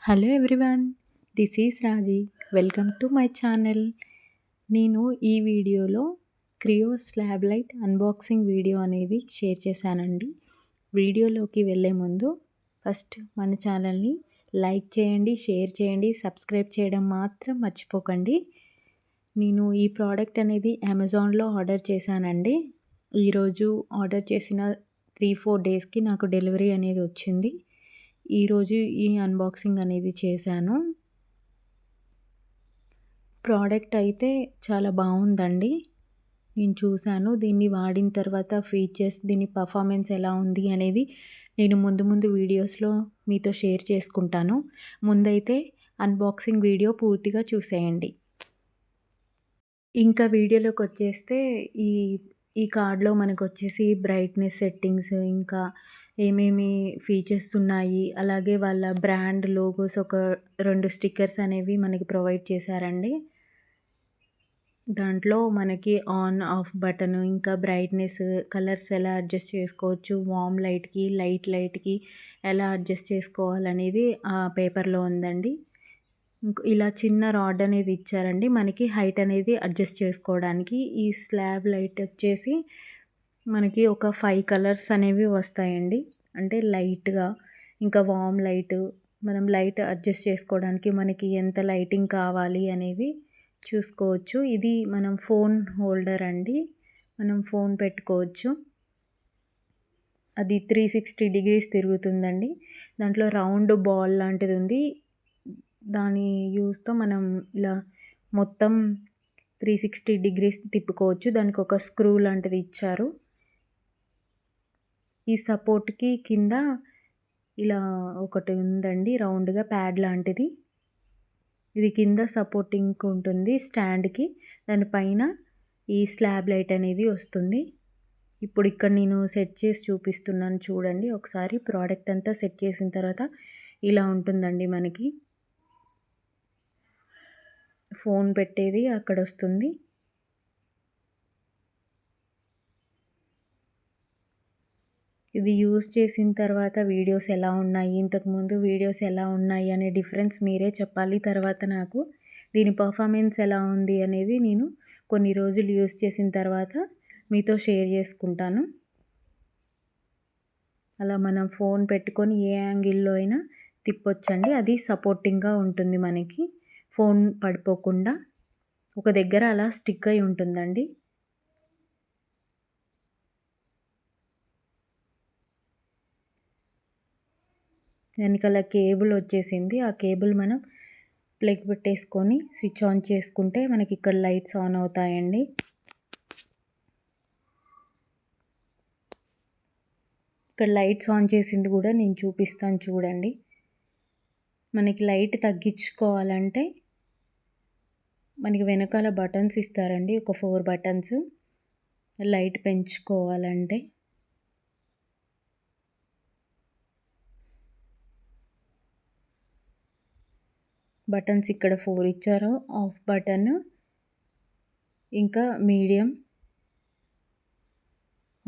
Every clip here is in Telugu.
Hello everyone, this is Raji. Welcome to my channel. నేను ఈ వీడియోలో Creo slab light unboxing video అనేది షేర్ చేశానండి. వీడియోలోకి వెళ్ళే ముందు ఫస్ట్ మన ఛానల్ని లైక్ చేయండి, షేర్ చేయండి, సబ్స్క్రైబ్ చేయడం మాత్రం మర్చిపోకండి. నేను ఈ ప్రోడక్ట్ అనేది అమెజాన్లో ఆర్డర్ చేశానండి. ఈరోజు ఆర్డర్ చేసిన 3-4 డేస్కి నాకు డెలివరీ అనేది వచ్చింది. ఈరోజు ఈ అన్బాక్సింగ్ అనేది చేశాను. ప్రోడక్ట్ అయితే చాలా బాగుందండి. నేను చూశాను. దీన్ని వాడిన తర్వాత ఫీచర్స్, దీని పర్ఫార్మెన్స్ ఎలా ఉంది అనేది నేను ముందు వీడియోస్లో మీతో షేర్ చేసుకుంటాను. ముందైతే అన్బాక్సింగ్ వీడియో పూర్తిగా చూసేయండి. ఇంకా వీడియోలోకి వచ్చేస్తే ఈ కార్డ్లో మనకు వచ్చేసి బ్రైట్నెస్ సెట్టింగ్స్, ఇంకా ఏమేమి ఫీచర్స్ ఉన్నాయి, అలాగే వాళ్ళ బ్రాండ్ లోగోస్ ఒక 2 స్టిక్కర్స్ అనేవి మనకి ప్రొవైడ్ చేశారండి. దాంట్లో మనకి ఆన్ ఆఫ్ బటన్, ఇంకా బ్రైట్నెస్, కలర్స్ ఎలా అడ్జస్ట్ చేసుకోవచ్చు, వార్మ్ లైట్కి లైట్కి ఎలా అడ్జస్ట్ చేసుకోవాలనేది ఆ పేపర్లో ఉందండి. ఇలా చిన్న రాడ్ అనేది ఇచ్చారండి మనకి హైట్ అనేది అడ్జస్ట్ చేసుకోవడానికి. ఈ స్లాబ్ లైట్ వచ్చేసి మనకి ఒక 5 కలర్స్ అనేవి వస్తాయండి. అంటే లైట్గా, ఇంకా వార్మ్ లైట్, మనం లైట్ అడ్జస్ట్ చేసుకోవడానికి మనకి ఎంత లైటింగ్ కావాలి అనేది చూసుకోవచ్చు. ఇది మనం ఫోన్ హోల్డర్ అండి, మనం ఫోన్ పెట్టుకోవచ్చు. అది 360 డిగ్రీస్ తిరుగుతుందండి. దాంట్లో రౌండ్ బాల్ లాంటిది ఉంది. దాని యూస్తో మనం ఇలా మొత్తం 360 డిగ్రీస్ తిప్పుకోవచ్చు. దానికి ఒక స్క్రూ లాంటిది ఇచ్చారు. ఈ సపోర్ట్కి కింద ఇలా ఒకటి ఉందండి, రౌండ్గా ప్యాడ్ లాంటిది. ఇది కింద సపోర్టింగ్ ఉంటుంది స్టాండ్కి. దానిపైన ఈ స్లాబ్ లైట్ అనేది వస్తుంది. ఇప్పుడు ఇక్కడ నేను సెట్ చేసి చూపిస్తున్నాను చూడండి ఒకసారి. ప్రోడక్ట్ అంతా సెట్ చేసిన తర్వాత ఇలా ఉంటుందండి మనకి. ఫోన్ పెట్టేది అక్కడ వస్తుంది. ఇది యూజ్ చేసిన తర్వాత వీడియోస్ ఎలా ఉన్నాయి, ఇంతకుముందు వీడియోస్ ఎలా ఉన్నాయి అనే డిఫరెన్స్ మీరే చెప్పాలి. తర్వాత నాకు దీని పర్ఫార్మెన్స్ ఎలా ఉంది అనేది నేను కొన్ని రోజులు యూజ్ చేసిన తర్వాత మీతో షేర్ చేసుకుంటాను. అలా మనం ఫోన్ పెట్టుకొని ఏ యాంగిల్లో అయినా తిప్పొచ్చండి. అది సపోర్టింగ్గా ఉంటుంది మనకి, ఫోన్ పడిపోకుండా ఒక దగ్గర అలా స్టిక్ అయి ఉంటుందండి. వెనకాల కేబుల్ వచ్చేసింది. ఆ కేబుల్ మనం ప్లగ్ పెట్టేసుకొని స్విచ్ ఆన్ చేసుకుంటే మనకి ఇక్కడ లైట్స్ ఆన్ అవుతాయండి. ఇక్కడ లైట్స్ ఆన్ చేసింది కూడా నేను చూపిస్తాను చూడండి. మనకి లైట్ తగ్గించుకోవాలంటే మనకి వెనకాల బటన్స్ ఇస్తారండి, ఒక 4 బటన్స్. లైట్ పెంచుకోవాలంటే బటన్స్ ఇక్కడ 4 ఇచ్చారు. ఆఫ్ బటన్, ఇంకా మీడియం,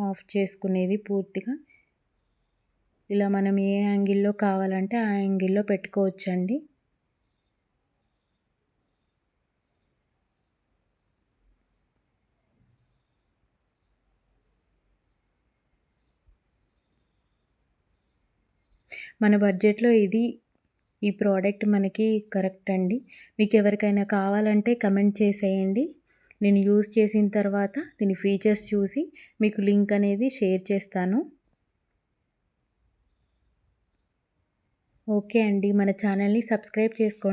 ఆఫ్ చేసుకునేది పూర్తిగా. ఇలా మనం ఏ యాంగిల్లో కావాలంటే ఆ యాంగిల్లో పెట్టుకోవచ్చండి. మన బడ్జెట్లో ఈ ప్రోడక్ట్ మనకి కరెక్ట్ అండి. మీకు ఎవరికైనా కావాలంటే కమెంట్ చేసేయండి. నేను యూజ్ చేసిన తర్వాత దీని ఫీచర్స్ చూసి మీకు లింక్ అనేది షేర్ చేస్తాను. ఓకే అండి, మన ఛానల్ని సబ్స్క్రైబ్ చేసుకోండి.